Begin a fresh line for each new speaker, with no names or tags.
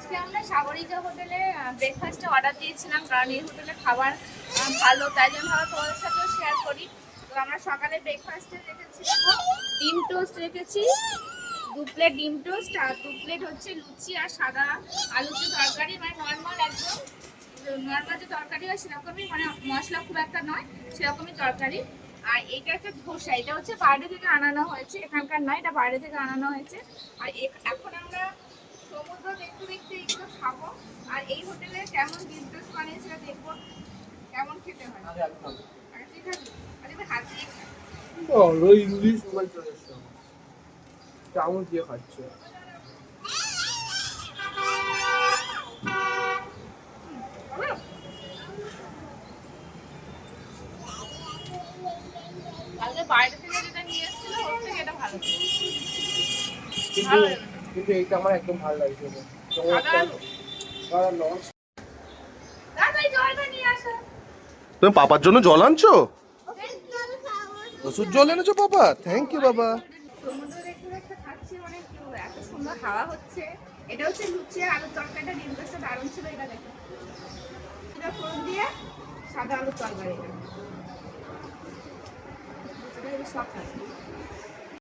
আজকে আমরা সাগরিকা হোটেলে ব্রেকফাস্টে অর্ডার দিয়েছিলাম, কারণ এই হোটেলে খাবার ভালো, তাই জন্য ভালো তোমাদের সাথেও শেয়ার করি। তো আমরা সকালে ব্রেকফাস্টে রেখেছিলাম ডিম টোস্ট রেখেছি, 2 প্লেট ডিম টোস্ট আর 2 প্লেট হচ্ছে লুচি আর সাদা আলুর যে তরকারি, মানে নর্মাল একদম নর্মাল যে তরকারি হয় সেরকমই, মানে মশলা খুব একটা নয় সেরকমই তরকারি। আর এটা একটা ধোসা, এটা হচ্ছে বাইরে থেকে আনানো হয়েছে, এখানকার নয়, এটা বাইরে থেকে আনানো হয়েছে। আর এখন আমরা সমুদ্র দেখতে দেখতে এগুলো খাবো, আর এই হোটেলে কেমন বিজনেস বানিয়েছে সেটা দেখবো কেমন খেতে হয়। আর ঠিক আছে, আরে হাত দিয়ে
বড় ইংলিশ মোবাইল চলে এসছে, চামচ দিয়ে খাচ্ছে।
কালকে বাইরে থেকে যেটা নিয়ে এসেছিল ওর থেকে এটা ভালো।
কিন্তু কিন্তু এইটা আমার একদম ভালো লাগছে না।
দাদাই জলটা নিয়ে আসো।
তুমি পাপার জন্য জল আনছো? ওষুধ জল এনেছো পাপা? থ্যাংক ইউ বাবা।
সমুদ্র দেখতে দেখতে খাচ্ছি, অনেক এত সুন্দর হাওয়া হচ্ছে। এটা হচ্ছে লুচি আর আলুর তরকারিটা, ডিম টোস্টটা দারুণ ছিল। এটা দেখো, এটা ফোড়ন দিয়ে সাদা আলুর তরকারি, এটা সব খাচ্ছি।